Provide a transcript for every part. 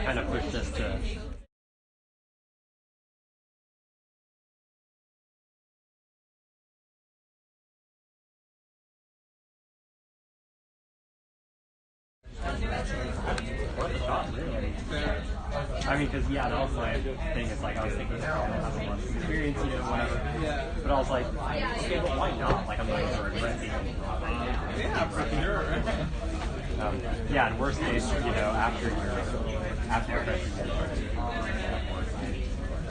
kind of pushed us to. I mean, because that was my thing. It's like I was thinking, I don't have a bunch of experience, whatever. But I was like, okay, but why not? Like, I'm not going to regret being able to drop it. Yeah, for sure. Yeah, and worst case, after your freshman year.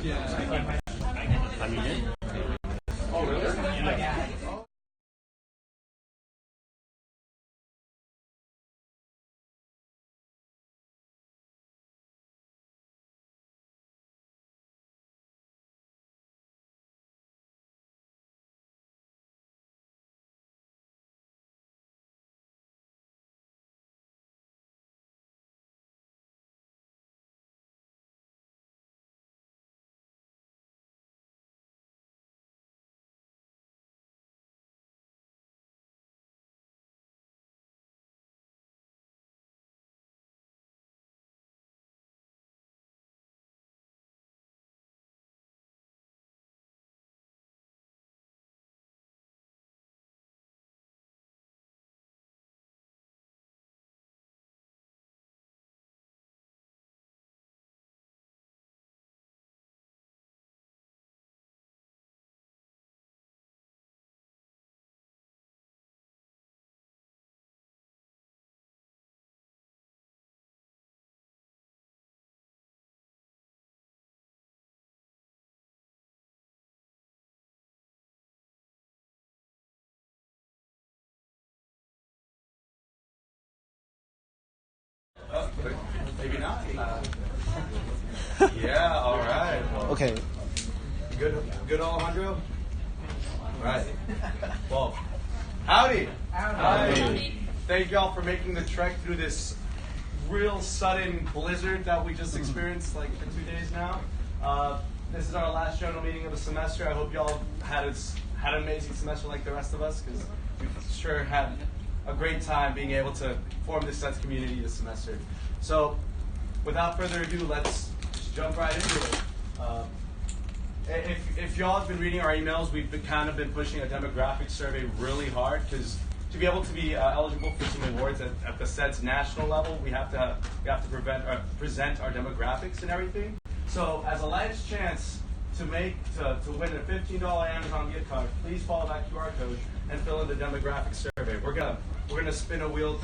Yeah. I mean, oh, really? Yeah. Maybe not. Yeah, all right. Well, okay. Good, Alejandro? All right. Well, howdy. Howdy. Thank y'all for making the trek through this real sudden blizzard that we just experienced like for 2 days now. This is our last general meeting of the semester. I hope y'all had an amazing semester like the rest of us, because we've sure had a great time being able to form this SEDS community this semester. So, without further ado, let's just jump right into it. If y'all have been reading our emails, we've kind of been pushing a demographic survey really hard, because to be able to be eligible for some awards at the SEDS national level, we have to present our demographics and everything. So, as a last chance to win a $15 Amazon gift card, please follow that QR code and fill in the demographic survey. We're gonna spin a wheel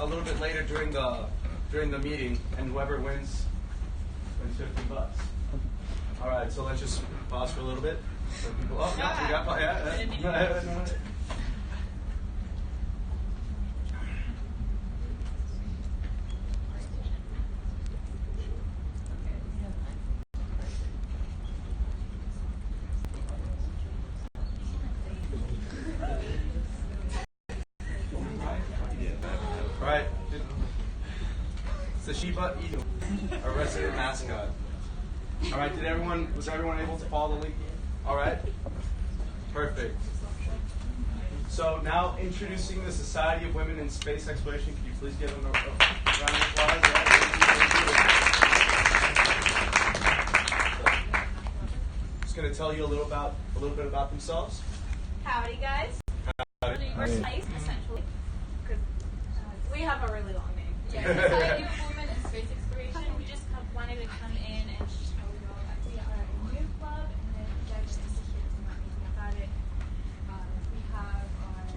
a little bit later during the meeting, and whoever wins $50. All right, so let's just pause for a little bit. So people, yeah. The Shiba Inu, our resident mascot. All right, was everyone able to follow the link? All right, perfect. So now introducing the Society of Women in Space Exploration. Could you please give them a round of applause? Just going to tell you a little bit about themselves. Howdy, guys. Howdy. We're space, essentially, because we have a really long name. Yeah, Society of Women in Space Exploration. We just wanted to come in and show you all that we are a new club, and then Diagenesis is here to know anything about it. We have our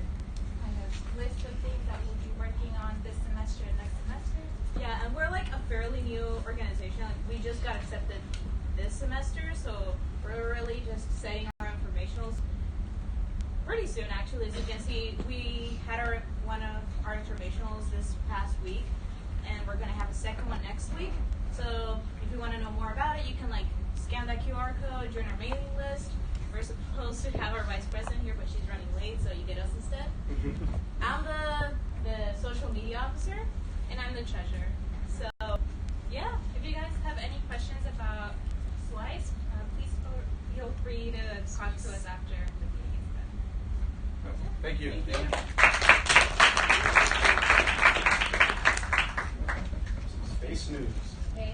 kind of list of things that we'll be working on this semester and next semester. Yeah, and we're like a fairly new organization. Like, we just got accepted this semester, so we're really just setting our informationals pretty soon. Actually, as you can see, we had one of our informationals this past week, and we're going to have a second one next week. So if you want to know more about it, you can scan that QR code, join our mailing list. We're supposed to have our vice president here, but she's running late, so you get us instead. I'm the social media officer, and I'm the treasurer. So yeah, if you guys have any questions about slides, please feel free to talk to us after the meeting is done. Thank you. Space news. Hey.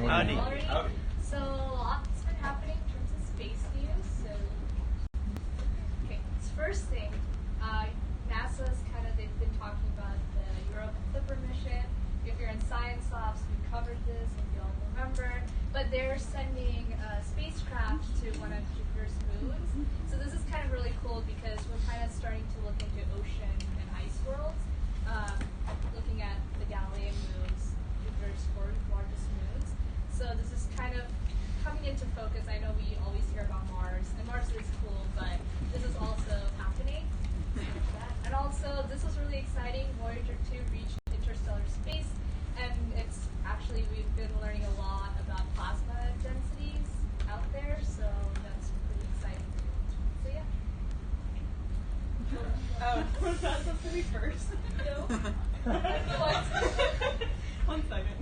Howdy. Howdy. So lots been happening in terms of space news. So, okay, first thing, NASA's they've been talking about the Europa Clipper mission. If you're in science labs, we covered this, if y'all remember. But they're sending a spacecraft to one of Jupiter's moons. So this is kind of really cool because we're kind of starting to look into ocean and ice worlds, looking at the Galilean moons, Jupiter's four largest moons. So this is kind of coming into focus. I know we always hear about Mars, and Mars is cool, but this is also happening. And also, this was really exciting. Voyager 2 reached interstellar space, and it's actually, we've been learning a lot about plasma densities out there, so that's pretty exciting. So yeah. Oh, was that supposed to be first? No. What? 1 second.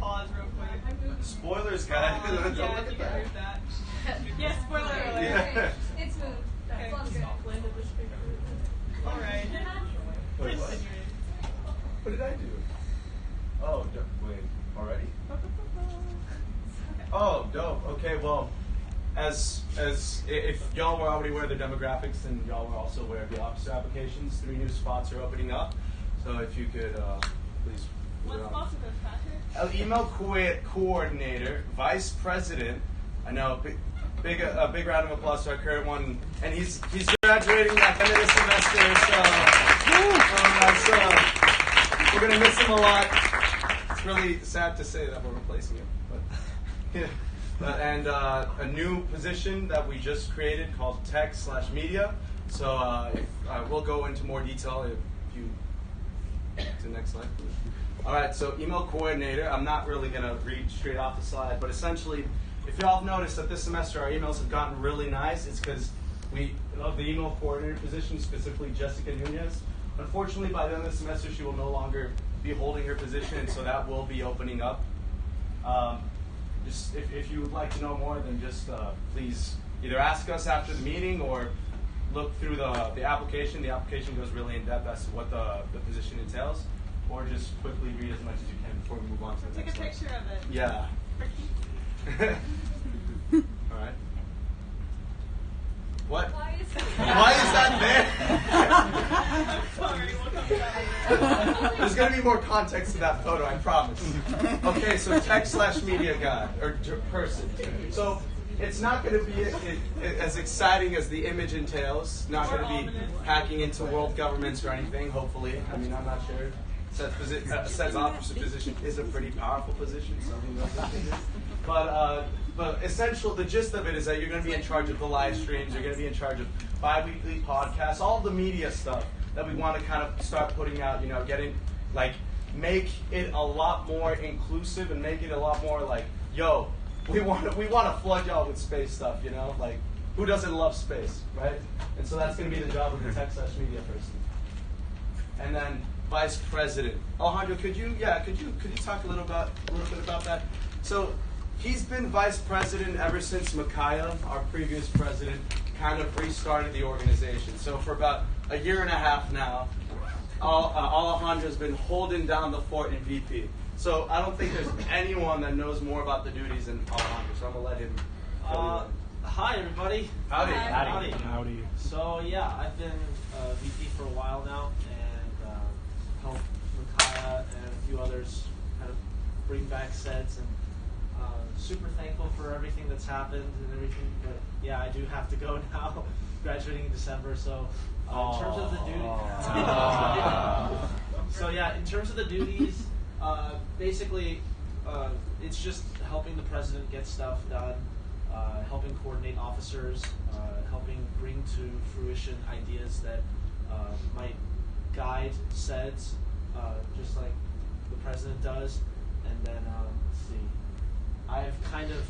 Pause real quick. Spoilers, guys. Yeah, you can move that. Yeah, spoiler alert. Yeah. It's moved. Okay. It's all good. All right. Wait, what? What did I do? Oh, wait, already? Oh, dope. Okay, well, as if y'all were already aware of the demographics, then y'all were also aware of the officer applications. 3 new spots are opening up. So if you could please. What spots are those, Patrick? Email coordinator, vice president. I know, a big round of applause to our current one, and he's graduating at the end of the semester. So we're gonna miss him a lot. It's really sad to say that we're replacing him, but yeah. And a new position that we just created called Tech/Media. So we'll go into more detail if you. To the next slide, please. All right, so email coordinator. I'm not really going to read straight off the slide, but essentially, if y'all have noticed that this semester our emails have gotten really nice, it's because we love the email coordinator position, specifically Jessica Nunez. Unfortunately, by the end of the semester, she will no longer be holding her position, and so that will be opening up. Just if you would like to know more, then just please either ask us after the meeting or look through the application. The application goes really in depth as to what the position entails, or just quickly read as much as you can before we move on to the Take next a one. picture of it. Yeah. All right. What? Why is that I'm sorry, we'll come back. there? There's going to be more context to that photo, I promise. Okay, so Tech/Media guy, or person. So it's not going to be as exciting as the image entails. Not going to be hacking into world governments or anything, hopefully. I mean, I'm not sure. SEDS officer position is a pretty powerful position, so who knows what it is. But essential, the gist of it is that you're going to be in charge of the live streams, you're going to be in charge of bi-weekly podcasts, all the media stuff that we want to kind of start putting out, make it a lot more inclusive and make it a lot more like, yo, we want to flood y'all with space stuff, like who doesn't love space, right? And so that's going to be the job of the Tech/Media person. And then vice president Alejandro, could you talk a little bit about that? So he's been vice president ever since Micaiah, our previous president, kind of restarted the organization. So for about a year and a half now, Alejandro's been holding down the fort in VP. So I don't think there's anyone that knows more about the duties than Alejandro. So I'm gonna let him. Hi everybody. Howdy. Howdy. So yeah, I've been VP for a while now, and helped Micaiah and a few others kind of bring back SEDS, and super thankful for everything that's happened and everything. But yeah, I do have to go now, graduating in December. So in terms of the in terms of the duties, basically it's just helping the president get stuff done, helping coordinate officers, helping bring to fruition ideas that might guide SEDS, just like the president does. And then, let's see, I've kind of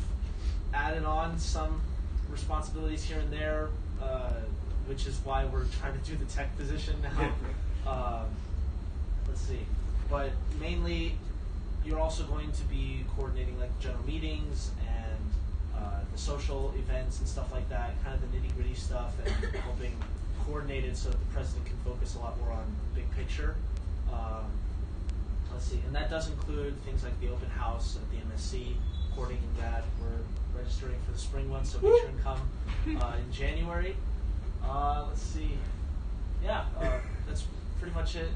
added on some responsibilities here and there, which is why we're trying to do the tech position now. Let's see. But mainly, you're also going to be coordinating like general meetings and the social events and stuff like that, kind of the nitty-gritty stuff, and helping coordinate it so that the president can focus a lot more on big picture. Let's see, and that does include things like the open house at the MSC, coordinating that. We're registering for the spring one, so make sure and come in January. Let's see. Yeah, that's pretty much it.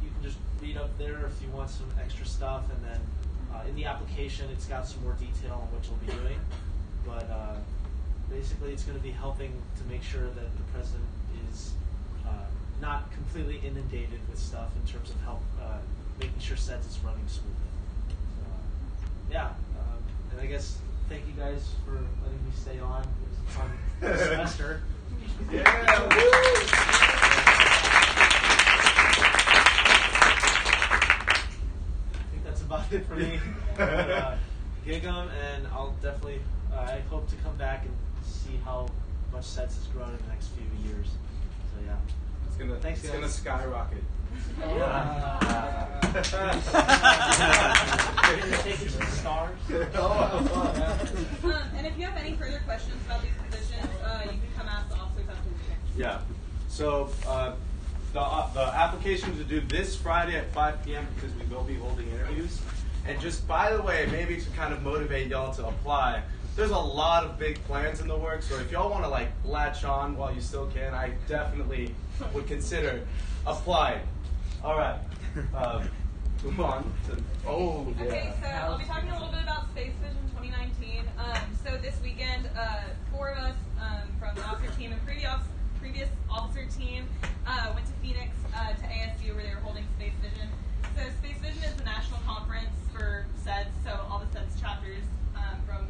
You can just read up there if you want some extra stuff, and then in the application, it's got some more detail on what you'll be doing. But basically, it's going to be helping to make sure that the president is not completely inundated with stuff in terms of help making sure SEDS is running smoothly. So, yeah, and I guess thank you guys for letting me stay on. It was a fun semester. Yeah. I think that's about it for me. Gig 'em, and I'll definitely, I hope to come back and see how much SEDS has grown in the next few years. So yeah. It's gonna skyrocket. Taking some stars. And if you have any further questions about these positions, you can come ask the officers after the meeting. Yeah. So the application to do this Friday at 5 p.m. because we will be holding interviews. And just by the way, maybe to kind of motivate y'all to apply, there's a lot of big plans in the works. So if y'all want to like latch on while you still can, I definitely would consider applying. All right. Move on to, Okay, so I'll be talking a little bit about Space Vision 2019. So this weekend, 4 of us from the officer team and previous officer team went to Phoenix to ASU where they were holding Space Vision. So Space Vision is the national conference for SEDS, so all the SEDS chapters from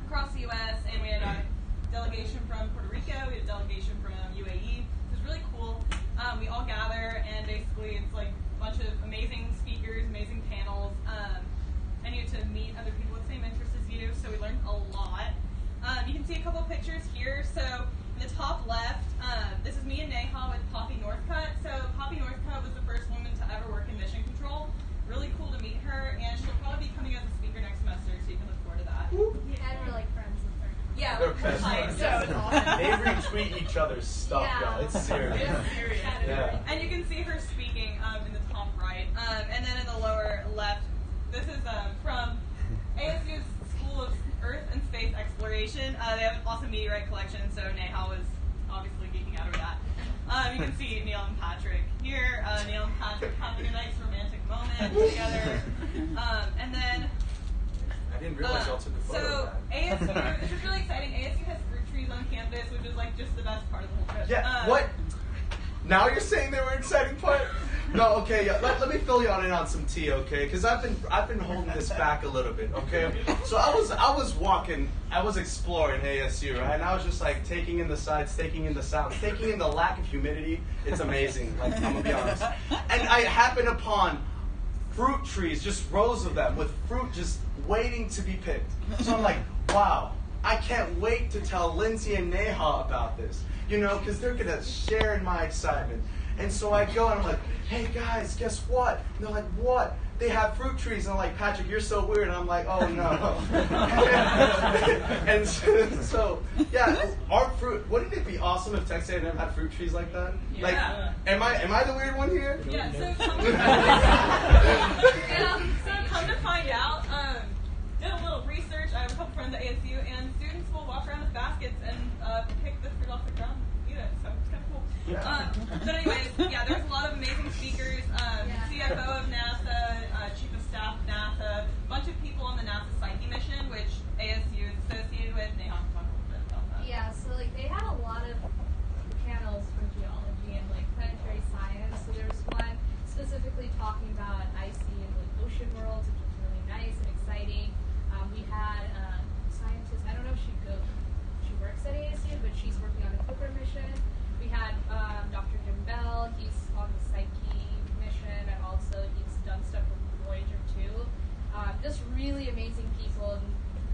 across the U.S. And we had a delegation from Puerto Rico, we had a delegation from UAE. It was really cool. We all gather, and basically it's like a bunch of amazing speakers, amazing panels, and you get to meet other people with the same interests as you, so we learned a lot. You can see a couple pictures here. So in the top left, this is me and Neha with Poppy Northcutt. So Poppy Northcutt was the first woman to ever work in mission control. Really cool to meet her, and she'll probably be coming as a speaker next semester, so you can look forward to that. And we're like friends with her. Yeah, They're we're best tight, friends. so it's awesome. they retweet each other's stuff, Yeah. y'all. It's serious. Yeah. And you can see her speaking in the top right. And then in the lower left, this is from ASU's School of Earth and Space Exploration. They have an awesome meteorite collection, so Neha was obviously geeking out over that. You can see Neil and Patrick here. Neil and Patrick having a nice romantic moment together. And then I didn't realize y'all took a photo so of that. ASU, this is really exciting. ASU has fruit trees on campus, which is like just the best part of the whole trip. Yeah, what? Now you're saying they were an exciting part? No, okay, yeah, let me fill y'all in on some tea, okay? Because I've been holding this back a little bit, okay? So I was walking, I was exploring ASU, right? And I was just like taking in the sights, taking in the sounds, taking in the lack of humidity. It's amazing, like I'm gonna be honest. And I happened upon fruit trees, just rows of them with fruit just waiting to be picked. So I'm like, wow, I can't wait to tell Lindsay and Neha about this, you know, because they're gonna share in my excitement. And so I go and I'm like, hey guys, guess what? And they're like, what? They have fruit trees. And I'm like, Patrick, you're so weird. And I'm like, oh no. And so, yeah, our fruit, wouldn't it be awesome if Texas A&M had fruit trees like that? Yeah. Like, am I the weird one here? Yeah, so come to find out, did a little research. I have a couple friends at ASU, and students will walk around with baskets and pick the fruit off the ground and eat it. So it's kind of cool. Yeah. But anyways, yeah, there's a lot of amazing speakers. CFO of NASA, Chief of Staff of NASA, a bunch of people on the NASA Psyche mission, which ASU is associated with. They have to talk a little bit about that. Yeah, so like they had a lot of panels for geology and like planetary science. So there's one specifically talking about icy and like ocean worlds, which was really nice and exciting. We had a scientist, I don't know if she works at ASU, but she's working on a Cooper mission. We had Dr. Jim Bell, he's on the Psyche mission, and also he's done stuff with Voyager 2. Just really amazing people, and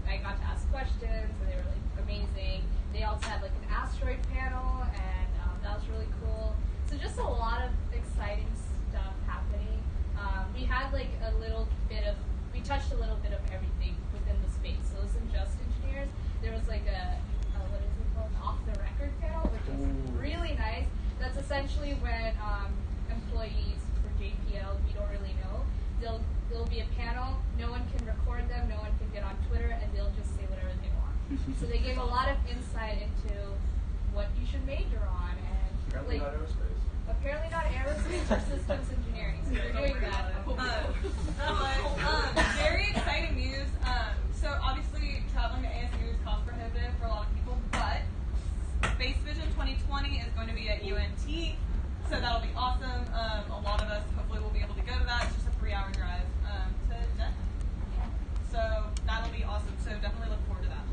I got to ask questions, and they were like amazing. They also had like an asteroid panel, and that was really cool. So just a lot of exciting stuff happening. We had like we touched a little bit of everything within the space. So it wasn't just engineers. There was like an off-the-record panel, which was really nice. That's essentially when employees for JPL, we don't really know, they'll be a panel. No one can record them. No one can get on Twitter, and they'll just say whatever they want. So they gave a lot of insight into what you should major on, and Apparently not aerospace. apparently not aerospace or systems engineering. So they're doing that. Very exciting news. So obviously traveling to ASU is cost prohibitive for a lot of people, but Space Vision 2020 is going to be at UNT, so that'll be awesome. A lot of us hopefully will be able to go to that. It's just a 3-hour drive to Denver. So that'll be awesome. So definitely look forward to that.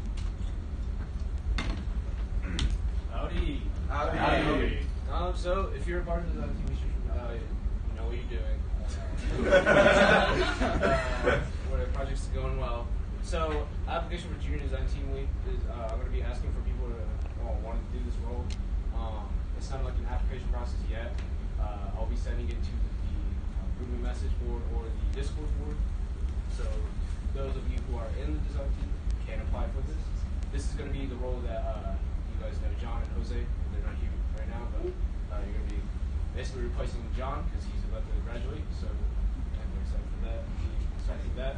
Howdy. So if you're a part of the design team, you know what you're doing. What project's going well. So application for Junior Design Team Week is I'm going to be asking for people to want to do this role. It's not like an application process yet. I'll be sending it to the Reuben message board or the Discord board. So those of you who are in the design team can apply for this. This is going to be the role that you guys know, John and Jose. They're not here right now, but you're going to be basically replacing John because he's about to graduate. So I'm excited for that. Excited for that.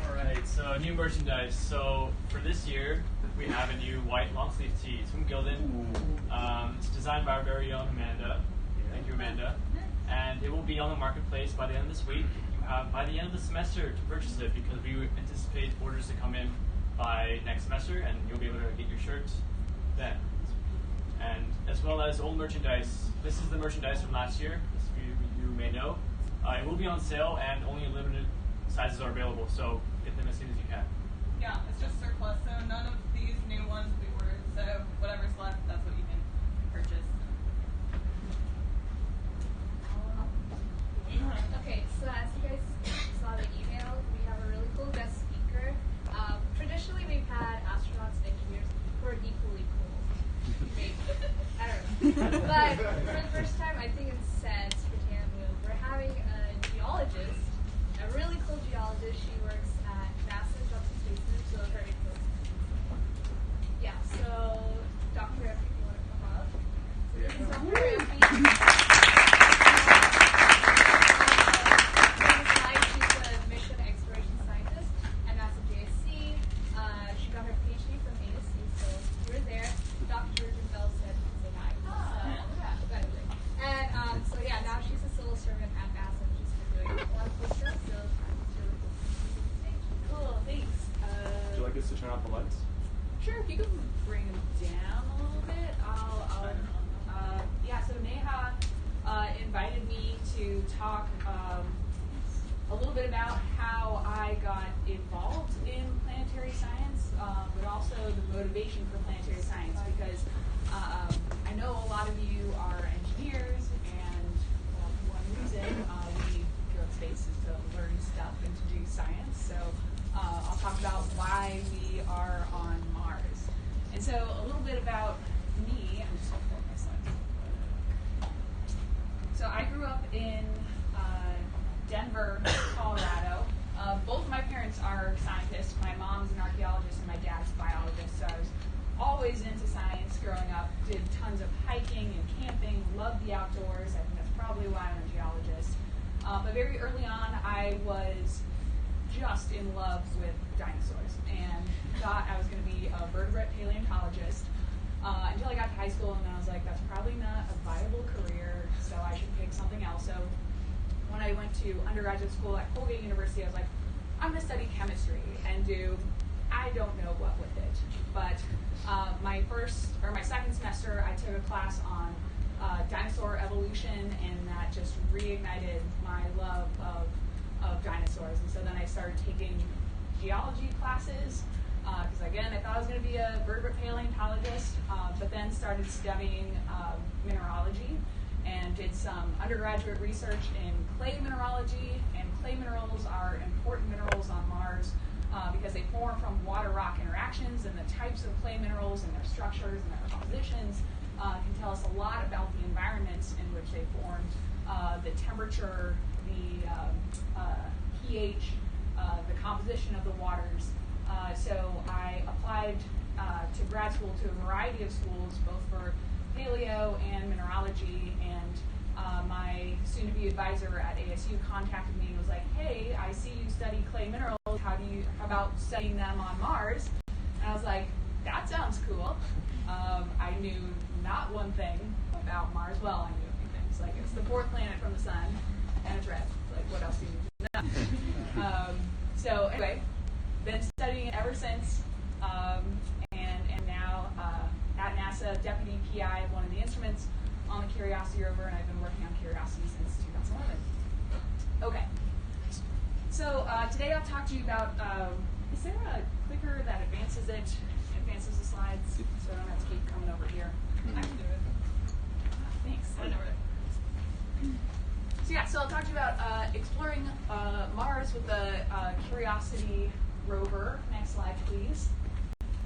Alright, so new merchandise. So for this year, we have a new white long sleeve tee. It's from Gildan. It's designed by our very own Amanda. Thank you, Amanda. And it will be on the marketplace by the end of this week. You have by the end of the semester to purchase it because we anticipate orders to come in by next semester, and you'll be able to get your shirts then. And as well as old merchandise. This is the merchandise from last year, as you may know. It will be on sale, and only limited sizes are available, so get them as soon as you can. Yeah, it's just surplus, so none of these new ones will be ordered. So whatever's left, that's what you can purchase. Okay, so as you guys saw the email, we have a really cool guest speaker. Traditionally, we've had astronauts and engineers who are equally cool. Maybe. I don't know. But for the first time, I think in SEDS for TAMU, we're having a geologist, a really cool geologist. She works at NASA Johnson Space Center, so very cool. Yeah, so Dr. Effie, if you want to come up. So this is Dr. Effie. To turn off the lights? Sure, if you could bring them down a little bit. So Neha invited me to talk a little bit about how I got involved in planetary science, but also the motivation for planetary science, because I know a lot of you are engineers, and one reason we go to space is to learn stuff and to do science. So I'll talk about why we are on Mars. And so a little bit about me. I'm just going to pull up my slides. So I grew up in Denver, Colorado. Both of my parents are scientists. My mom's an archaeologist and my dad's a biologist. So I was always into science growing up. Did tons of hiking and camping. Loved the outdoors. I think that's probably why I'm a geologist. But very early on, I was just in love with dinosaurs and thought I was going to be a vertebrate paleontologist until I got to high school, and then I was like, that's probably not a viable career, so I should pick something else. So when I went to undergraduate school at Colgate University, I was like, I'm going to study chemistry and do I don't know what with it. But my second semester, I took a class on dinosaur evolution, and that just reignited my love of dinosaurs. And so then I started taking geology classes because again I thought I was going to be a vertebrate paleontologist, but then started studying mineralogy and did some undergraduate research in clay mineralogy. And clay minerals are important minerals on Mars because they form from water-rock interactions, and the types of clay minerals and their structures and their compositions can tell us a lot about the environments in which they formed, the temperature, the pH, the composition of the waters. So I applied to grad school to a variety of schools, both for paleo and mineralogy, soon-to-be advisor at ASU contacted me and was like, hey, I see you study clay minerals. How about studying them on Mars? And I was like, that sounds cool. I knew not one thing about Mars. Well, I knew a few things. Like, it's the fourth planet from the sun, and it's red. Like, what else do you need to know? So anyway, been studying it ever since, and now at NASA, deputy PI of one of the instruments on the Curiosity rover, and I've been working on Curiosity since 2011. Okay, so today I'll talk to you about, is there a clicker that advances the slides, so I don't have to keep coming over here? I can do it. Thanks. I know it. So yeah, so I'll talk to you about exploring Mars with the Curiosity rover. Next slide, please.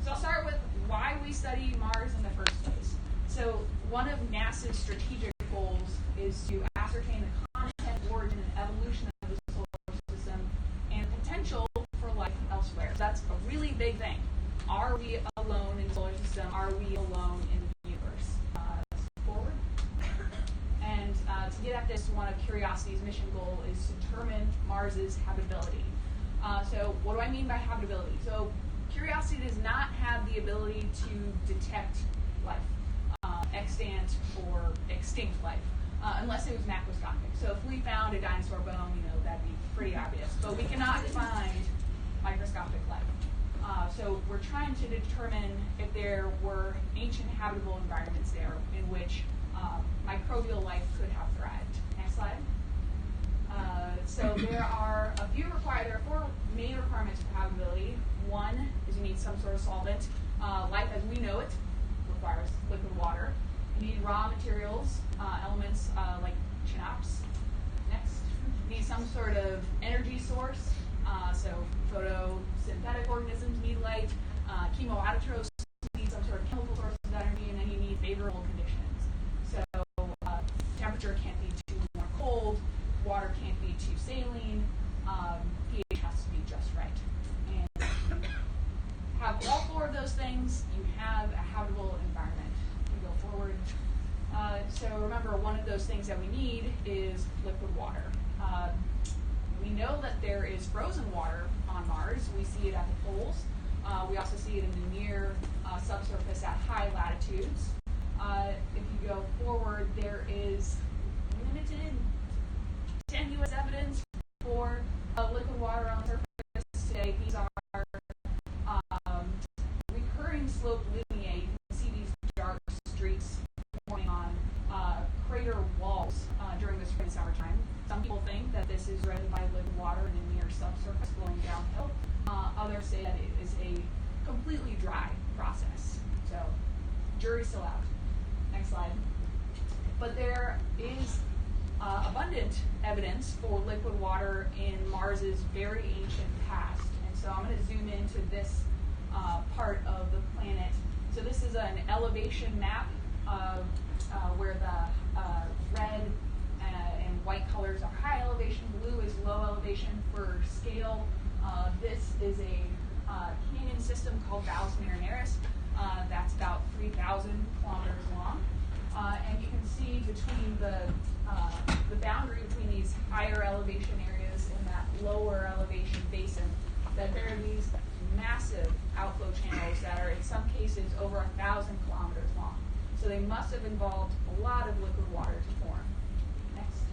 So I'll start with why we study Mars in the first place. So one of NASA's strategic goals is to ascertain the content, origin, and evolution of the solar system and potential for life elsewhere. So that's a really big thing. Are we alone in the solar system? Are we alone in the universe? Forward. And to get at this, one of Curiosity's mission goal is to determine Mars's habitability. So what do I mean by habitability? So Curiosity does not have the ability to detect life, extant or extinct life, unless it was macroscopic. So if we found a dinosaur bone, that'd be pretty obvious. But we cannot find microscopic life. So we're trying to determine if there were ancient habitable environments there in which microbial life could have thrived. Next slide. So there are four main requirements for habitability. One is you need some sort of solvent. Life as we know it requires liquid water. You need raw materials, elements like chinops. Next. You need some sort of energy source. So photosynthetic organisms need light. Chemoautotrophs need some sort of chemical source of energy, and then you need favorable conditions. So temperature can't be too warm or cold. Water can't be too saline. pH has to be just right. And if you have all four of those things, you have a habitable environment. We go forward. So remember, one of those things that we need is liquid water. We know that there is frozen water on Mars. We see it at the poles. We also see it in the near subsurface at high latitudes. If you go forward, there is limited, tenuous evidence for liquid water on the surface today. These are recurring slope lineae. You can see these dark streaks forming on crater walls during the spring and summertime. Some people think that this is driven by liquid water in the near subsurface flowing downhill. Others say that it is a completely dry process. So, jury's still out. Next slide. But there is abundant evidence for liquid water in Mars's very ancient past. And so I'm going to zoom into this part of the planet. So this is an elevation map of where the red and white colors are high elevation, blue is low elevation for scale. This is a canyon system called Valles Marineris. That's about 3,000 kilometers long. And you can see between the boundary between these higher elevation areas and that lower elevation basin that there are these massive outflow channels that are in some cases over 1,000 kilometers long. So they must have involved a lot of liquid water to form. Next.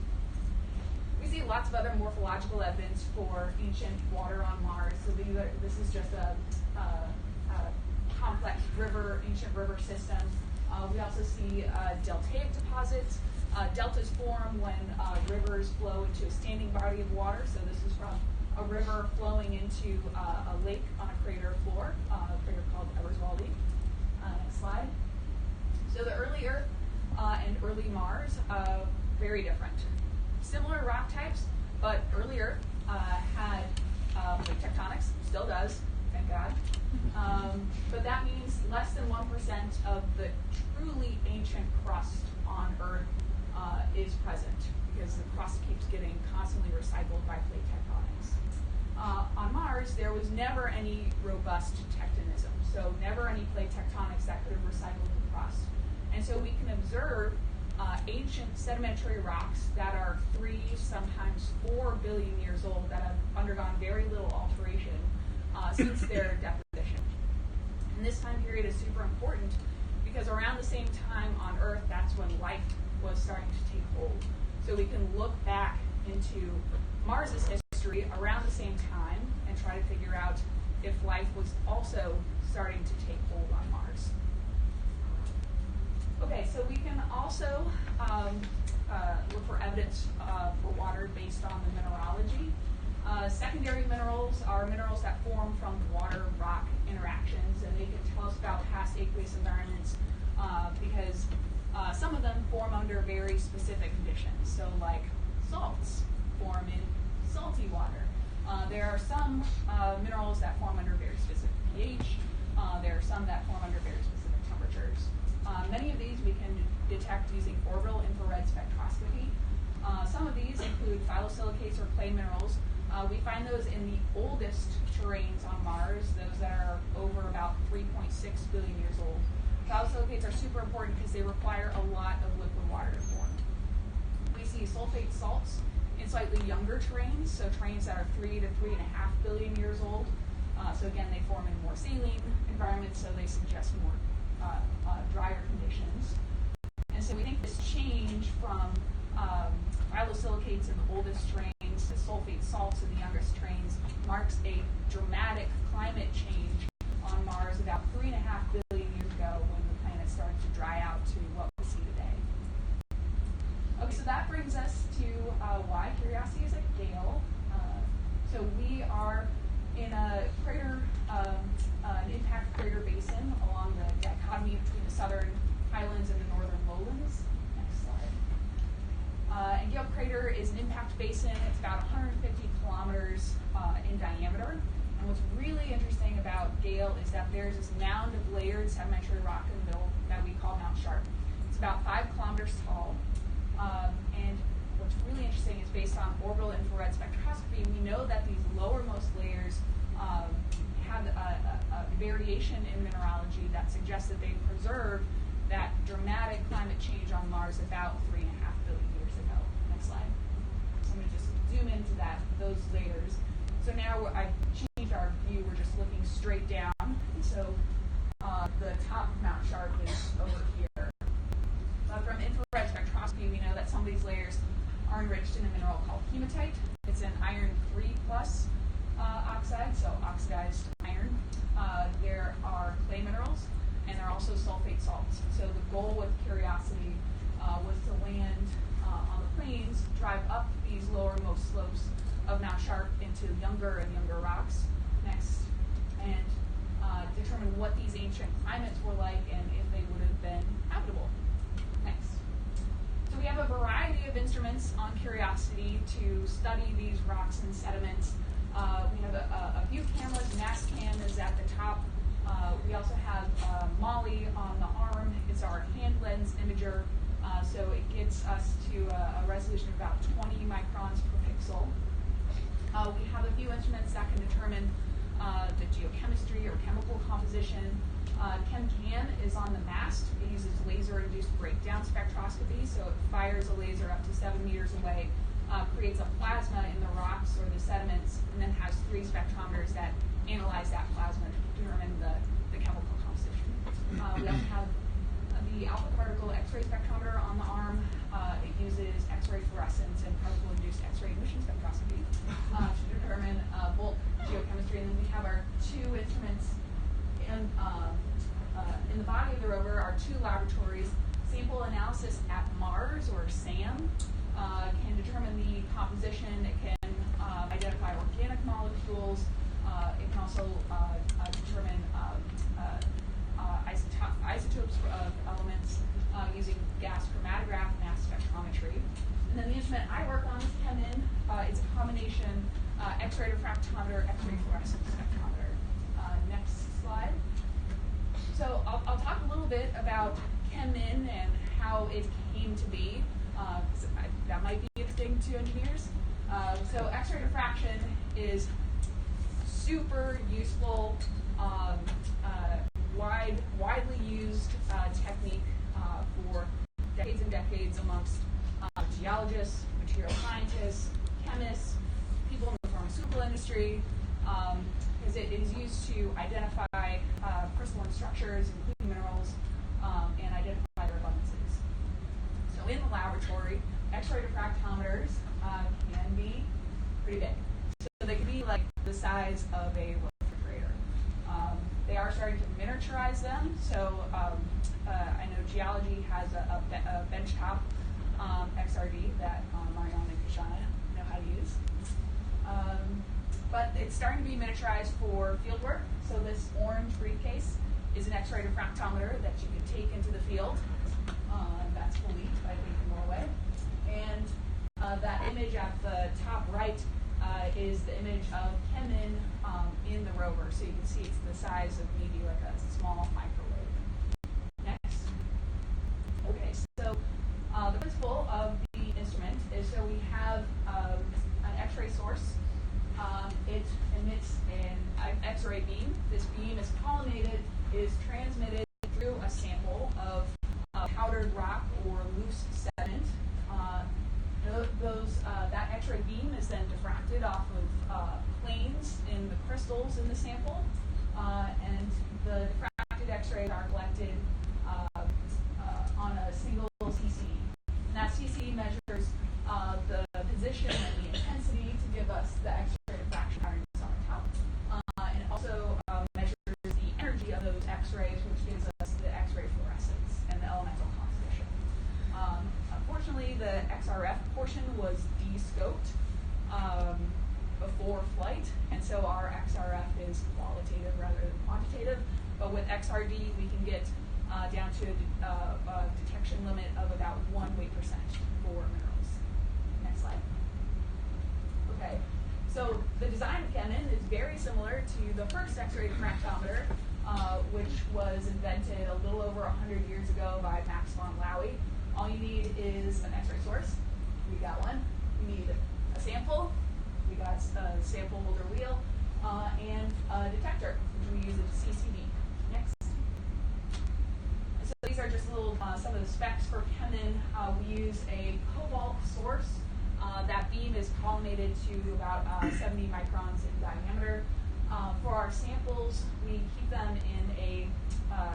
We see lots of other morphological evidence for ancient water on Mars. So this is just a complex ancient river system. We also see deltaic deposits. Deltas form when rivers flow into a standing body of water. So this is from a river flowing into a lake on a crater floor, a crater called Everswaldy. Next slide. So the early Earth and early Mars, very different. Similar rock types, but early Earth had plate tectonics, still does, thank God. But that means less than 1% of the truly ancient crust on Earth is present because the crust keeps getting constantly recycled by plate tectonics. On Mars, there was never any robust tectonism, so never any plate tectonics that could have recycled the crust. And so we can observe ancient sedimentary rocks that are 3, sometimes 4 billion years old that have undergone very little alteration since their deposition. And this time period is super important because around the same time on Earth, that's when life was starting to take hold. So we can look back into Mars's history around the same time and try to figure out if life was also starting to take hold on Mars. Okay, so we can also look for evidence for water based on the mineralogy. Secondary minerals are minerals that form from water-rock interactions, and they can tell us about past aqueous environments because some of them form under very specific conditions. So like salts form in salty water. There are some minerals that form under very specific pH. There are some that form under very specific temperatures. Many of these we can detect using orbital infrared spectroscopy. Some of these include phyllosilicates or clay minerals. We find those in the oldest terrains on Mars, those that are over about 3.6 billion years old. Phyllosilicates are super important because they require a lot of liquid water to form. We see sulfate salts in slightly younger terrains, so terrains that are 3 to 3.5 billion years old. So again, they form in more saline environments, so they suggest more drier conditions. And so we think this change from phyllosilicates in the oldest terrains to sulfate salts in the youngest terrains marks a dramatic climate change on Mars about 3.5 billion years ago when the planet started to dry out to what we see today. Okay, so that brings us to why Curiosity is at Gale. So we are in a crater, an impact crater basin along the dichotomy between the southern highlands and the northern lowlands. Next slide. And Gale Crater is an impact basin. It's about 150 kilometers in diameter. And what's really interesting about Gale is that there's this mound of layered sedimentary rock in the middle that we call Mount Sharp. It's about 5 kilometers tall. And what's really interesting is based on orbital infrared spectroscopy, we know that these lowermost layers have a variation in mineralogy that suggests that they preserved that dramatic climate change on Mars about 3.5 billion years ago. Next slide. So I'm going to just zoom into those layers. So now I've changed our view. We're just looking straight down. So the top of Mount Sharp is over here. From infrared spectroscopy, we know that some of these layers are enriched in a mineral called hematite. It's an iron 3+ oxide, so oxidized iron. There are clay minerals, and there are also sulfate salts. So the goal with Curiosity was to land on the plains, drive up these lowermost slopes of Mount Sharp into younger and younger rocks. Next. And determine what these ancient climates were like and if they would have been habitable. Next. So we have a variety of instruments on Curiosity to study these rocks and sediments. We have a few cameras. Mastcam is at the top. We also have Molly on the arm. It's our hand lens imager. So it gets us to a resolution of about 20 microns per pixel. We have a few instruments that can determine the geochemistry or chemical composition. ChemCam is on the mast. It uses laser-induced breakdown spectroscopy, so it fires a laser up to 7 meters away, creates a plasma in the rocks or the sediments, and then has 3 spectrometers that analyze that plasma to determine the chemical composition. We also have the alpha particle Xray spectrometer on the arm. It uses Xray fluorescence and particle-induced Xray emission spectroscopy to determine bulk geochemistry. And then we have our 2 instruments in the body of the rover are 2 laboratories. Sample analysis at Mars, or SAM, can determine the composition. It can identify organic molecules. It can also determine isotopes of elements using gas chromatograph mass spectrometry. And then the instrument I work on is ChemIn. It's a combination Xray Diffractometer, Xray fluorescence spectrometer. Next slide. So I'll talk a little bit about ChemIn and how it came to be. That might be interesting to engineers. So Xray diffraction is super useful, widely used technique for decades and decades amongst geologists, material scientists, chemists, people in the pharmaceutical industry, because it is used to identify crystalline structures, including minerals, and identify their abundances. So in the laboratory, Xray diffractometers can be pretty big. So they can be like the size of a refrigerator. They are starting to miniaturize them. So I know geology has a benchtop XRD that Marianne and Kashana know how to use. But it's starting to be miniaturized for field work. So this orange briefcase is an Xray diffractometer that you can take into the field. That's Elite, I think, in Norway. And that image at the top right is the image of Kemin in the rover. So you can see it's the size of maybe like a small microwave. Next. Okay, so the principle of the instrument is so we have an Xray source. It emits an Xray beam. This beam is collimated, is transmitted through a sample of powdered rock or loose sediment. That Xray beam is then diffracted off of planes in the crystals in the sample, and the diffracted X-rays are collected on a single CCD. And that CCD measures the position and the intensity to give us the X-ray diffraction patterns on the top, and it also measures the energy of those X-rays, which gives us the X-ray fluorescence and the elemental composition. Unfortunately, the XRF portion was de-scoped before flight, and so our XRF is qualitative rather than quantitative. But with XRD, we can get down to a detection limit of about 1 weight % for minerals. Next slide. Okay, so the design of Kemin is very similar to the first Xray diffractometer, which was invented a little over 100 years ago by Max von Laue. All you need is an Xray source. We got one. You need a sample. We got a sample holder wheel and a detector, which we use a CCD. Next. So these are just little some of the specs for Kemin. We use a cobalt source. That beam is collimated to about 70 microns in diameter. For our samples, we keep them in a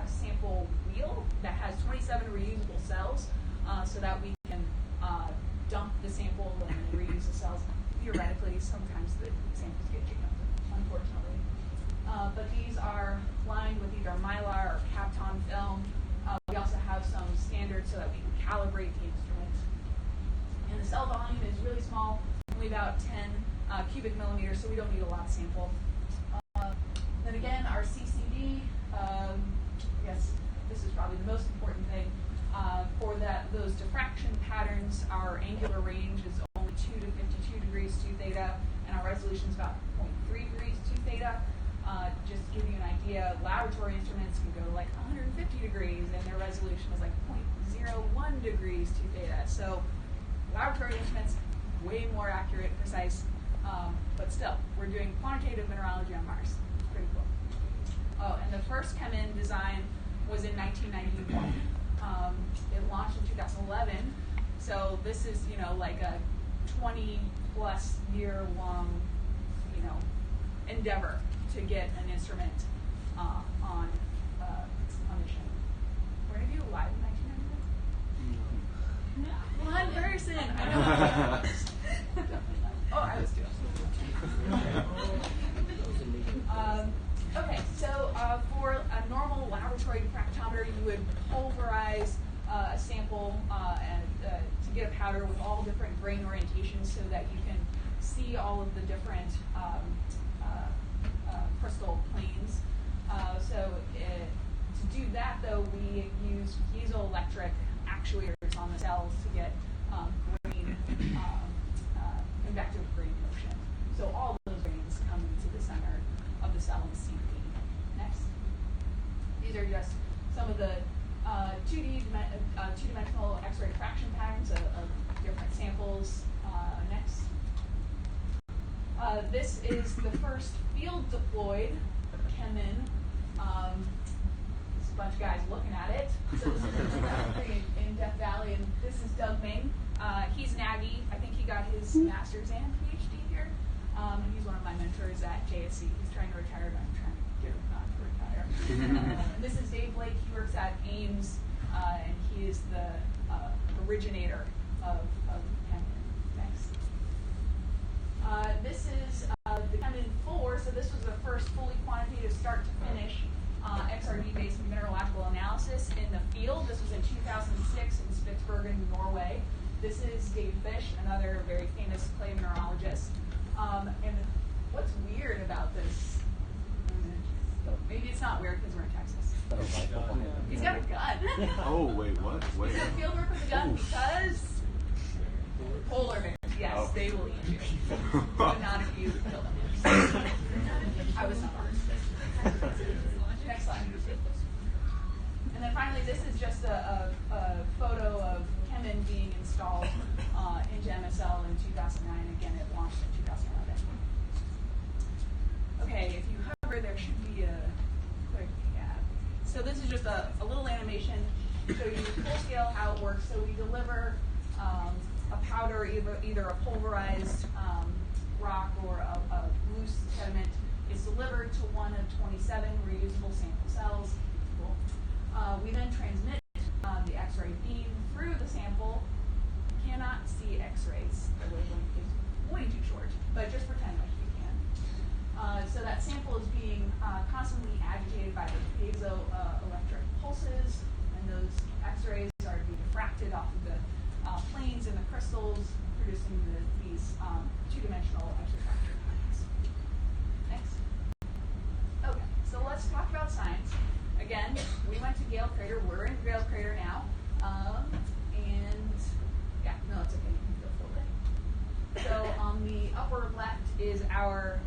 sample wheel that has 27 reusable cells, so that we can dump the sample and reuse the cells. Theoretically, sometimes the samples get jammed, unfortunately. But these are lined with either Mylar or Kapton film. We also have some standards so that we can calibrate the instrument. And the cell volume is really small, only about 10 cubic millimeters, so we don't need a lot of sample. Then again, our CCD, I guess this is probably the most important thing. For those diffraction patterns, our angular range is only 2 to 52 degrees 2 theta, and our resolution is about 0.3 degrees 2 theta. Just to give you an idea, laboratory instruments can go like 150 degrees, and their resolution is like 0.01 degrees 2 theta. So laboratory instruments, way more accurate, precise, but still, we're doing quantitative mineralogy on Mars. Pretty cool. Oh, and the first Kemin design was in 1991. It launched in 2011. So this is, like a 20-plus year-long, endeavor to get an instrument on a mission. Were any of you alive in 1991? One person. I know. Oh, I was too. Okay, so for a normal laboratory diffractometer, you would pulverize a sample to get a powder with all different grain orientations so that you can see all of the different crystal planes. To do that, though, we use piezoelectric actuators on the cells to get convective grain motion. So all those grains come into the center of the cell in the CP. Next. These are just some of the two-dimensional X-ray diffraction patterns of different samples. Next. This is the first field deployed Kemin. There's a bunch of guys looking at it. So this is in Death Valley, and this is Doug Ming. He's an Aggie. I think he got his master's and PhD here. And he's one of my mentors at JSC. He's trying to retire, but I'm trying to get him not to retire. And this is Dave Blake. He works at Ames, and he is the originator of Kemen. Next. This is the Kemen 4. So this was the first fully quantitative start to finish XRD-based mineralogical analysis in the field. This was in 2006 in Spitsbergen, Norway. This is Dave Fish, another very famous clay mineralogist. And what's weird about this, maybe it's not weird because we're in Texas. He's got a gun. Oh, wait, what? Wait. He's got field work with a gun because polar bears, yes, they will eat you. But not if you kill them. I was not. Next slide. And then finally, this is just a photo of Kemen being installed into MSL in 2009. Again, it launched in 2011. Okay, if you hover, there should be a quick ad. So this is just a little animation to show you full scale how it works. So we deliver a powder, either a pulverized rock or a loose sediment. Is delivered to one of 27 reusable sample cells. Cool. We then transmit the X-ray beam through the sample. You cannot see X-rays. The wavelength is way too short, but just pretend like you can. So that sample is being constantly agitated by the piezoelectric pulses, and those X-rays are being diffracted off of the planes in the crystals, producing these two-dimensional X-refractor lines. Next. Okay, so let's talk about science. Again, we went to Gale Crater. We're in Gale Crater now. And yeah, no, it's okay. You can go forward. So on the upper left is our